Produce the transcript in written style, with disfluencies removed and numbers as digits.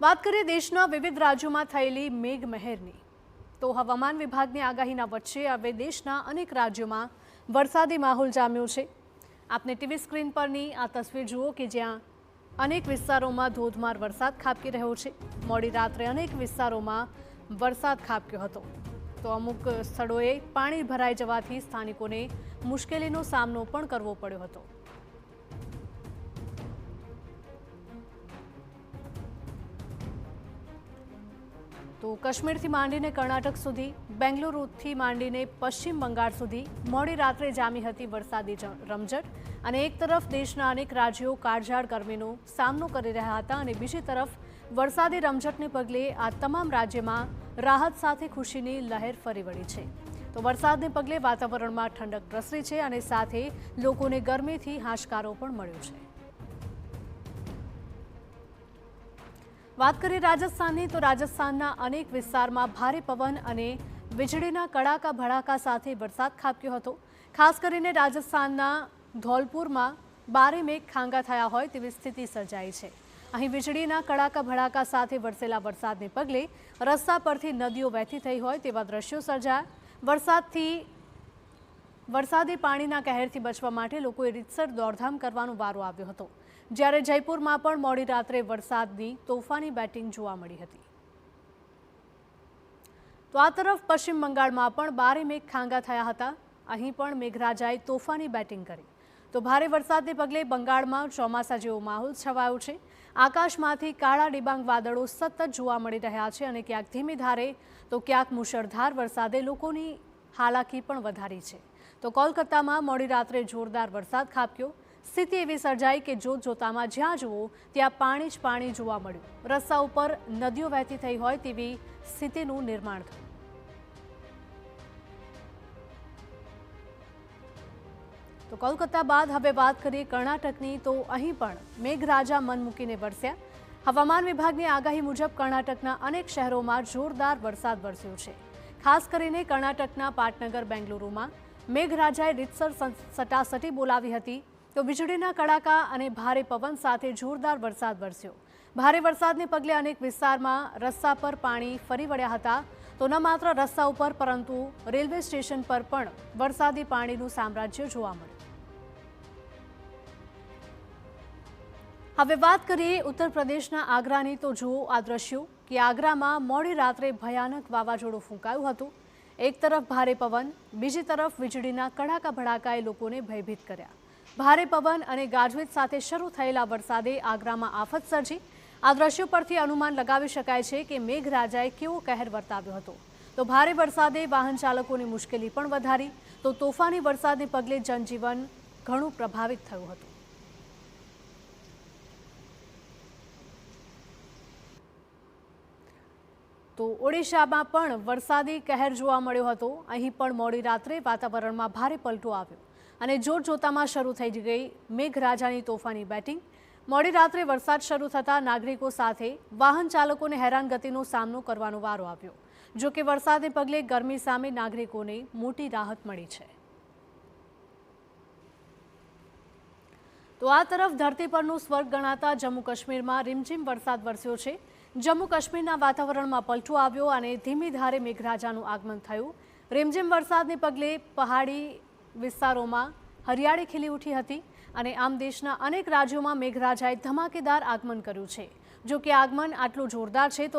વાત કરીએ દેશના વિવિધ રાજ્યોમાં થયેલી મેઘમહેરની તો હવામાન વિભાગની આગાહીના વચ્ચે હવે દેશના અનેક રાજ્યોમાં વરસાદી માહોલ જામ્યો છે। આપને ટીવી સ્ક્રીન પરની આ તસવીર જુઓ કે જ્યાં અનેક વિસ્તારોમાં ધોધમાર વરસાદ ખાબકી રહ્યો છે। મોડી રાત્રે અનેક વિસ્તારોમાં વરસાદ ખાબક્યો હતો તો અમુક સ્થળોએ પાણી ભરાઈ જવાથી સ્થાનિકોને મુશ્કેલીનો સામનો પણ કરવો પડ્યો હતો। તો કાશ્મીરથી માંડીને કર્ણાટક સુધી, બેંગલુરુથી માંડીને પશ્ચિમ બંગાળ સુધી મોડી રાત્રે જામી હતી વરસાદી રમઝટ અને એક તરફ દેશના અનેક રાજ્યો કાળઝાળ ગરમીનો સામનો કરી રહ્યા હતા અને બીજી તરફ વરસાદી રમઝટને પગલે આ તમામ રાજ્યમાં રાહત સાથે ખુશીની લહેર ફરી વળી છે। તો વરસાદને પગલે વાતાવરણમાં ઠંડક પ્રસરી છે અને સાથે લોકોને ગરમીથી હાશકારો પણ મળ્યો છે। વાત કરીએ રાજસ્થાનની તો રાજસ્થાનના અનેક વિસ્તારમાં ભારે પવન અને વીજળીના કડાકા ભડાકા સાથે વરસાદ ખાબક્યો હતો। ખાસ કરીને રાજસ્થાનના ધોલપુરમાં બારે મેઘ ખાંગા થયા હોય તેવી સ્થિતિ સર્જાઈ છે। અહીં વીજળીના કડાકા ભડાકા સાથે વરસેલા વરસાદને પગલે રસ્તા પરથી નદીઓ વહેતી થઈ હોય તેવા દ્રશ્યો સર્જાયા। વરસાદી પાણીના કહેરથી બચવા માટે લોકોએ રીતસર દોડધામ કરવાનો વારો આવ્યો હતો, જ્યારે જયપુરમાં પણ મોડી રાત્રે વરસાદની તોફાની બેટિંગ જોવા મળી હતી। તો આ તરફ પશ્ચિમ બંગાળમાં પણ બારે મેઘ ખાંગા થયા હતા। અહીં પણ મેઘરાજાએ તોફાની બેટિંગ કરી તો ભારે વરસાદને પગલે બંગાળમાં ચોમાસા જેવો માહોલ છવાયો છે। આકાશમાંથી કાળા ડિબાંગ વાદળો સતત જોવા મળી રહ્યા છે અને ક્યાંક ધીમી ધારે તો ક્યાંક મુશળધાર વરસાદે લોકોની હાલાકી પણ વધારી છે। તો કોલકાતામાં મોડી રાત્રે જોરદાર વરસાદ ખાબક્યો। સ્થિતિ એવી સર્જાઈ કે જોતજોતામાં જ્યાં જુઓ ત્યાં પાણી જ પાણી જોવા મળ્યું। રસ્તા ઉપર નદીઓ વહેતી થઈ હોય તેવી સ્થિતિનું નિર્માણ થયું। તો કોલકાતા બાદ હવે વાત કરીએ કર્ણાટકની તો અહીં પણ મેઘરાજા મન મૂકીને વરસ્યા। હવામાન વિભાગની આગાહી મુજબ કર્ણાટકના અનેક શહેરોમાં જોરદાર વરસાદ વરસ્યો છે। ખાસ કરીને કર્ણાટકના પાટનગર બેંગલુરુમાં મેઘરાજાએ રીતસર સટાસટી બોલાવી હતી તો વીજળીના કડાકા અને ભારે પવન સાથે જોરદાર વરસાદ વરસ્યો। ભારે વરસાદને પગલે અનેક વિસ્તારમાં રસ્તા પર પાણી ફરી વળ્યા હતા તો ન માત્ર રસ્તા ઉપર પરંતુ રેલવે સ્ટેશન પર પણ વરસાદી પાણીનું સામ્રાજ્ય જોવા મળ્યું। હવે વાત કરીએ ઉત્તર પ્રદેશના આગ્રાની તો જુઓ આ દ્રશ્યો કે આગ્રામાં મોડી રાત્રે ભયાનક વાવાઝોડું ફૂંકાયું હતું। એક તરફ ભારે પવન, બીજી તરફ વીજળીના કડાકા ભડાકાએ લોકોને ભયભીત કર્યા। ભારે પવન અને ગાજવીજ સાથે શરૂ થયેલા વરસાદે આગ્રામાં આફત સર્જી। આ દ્રશ્યો પરથી અનુમાન લગાવી શકાય છે કે મેઘરાજાએ કેવો કહેર વર્તાવ્યો હતો। તો ભારે વરસાદે વાહન ચાલકોની મુશ્કેલી પણ વધારી તો તોફાની વરસાદને પગલે જનજીવન ઘણું પ્રભાવિત થયું હતું। તો ઓડિશામાં પણ વરસાદી કહેર જોવા મળ્યો હતો। અહીં પણ મોડી રાત્રે વાતાવરણમાં ભારે પલટો આવ્યો અને જોતજોતામાં શરૂ થઈ ગઈ મેઘરાજાની તોફાની બેટિંગ। મોડી રાત્રે વરસાદ શરૂ થતાં નાગરિકો સાથે વાહન ચાલકોને હેરાનગતિનો સામનો કરવાનો વારો આવ્યો। જો કે વરસાદને પગલે ગરમી સામે નાગરિકોને મોટી રાહત મળી છે। તો આ તરફ ધરતી પરનું સ્વર્ગ ગણાતા જમ્મુ કાશ્મીરમાં રીમઝીમ વરસાદ વરસ્યો છે। જમ્મુ કાશ્મીરના વાતાવરણમાં પલટો આવ્યો અને ધીમી ધારે મેઘરાજાનું આગમન થયું। રીમઝીમ વરસાદને પગલે પહાડી વિસ્તારોમાં હરિયાળી ખીલી ઉઠી હતી અને આમ દેશના અનેક રાજ્યોમાં મેઘરાજાએ ધમાકેદાર આગમન કર્યું છે। જો કે આગમન આટલું જોરદાર છે તો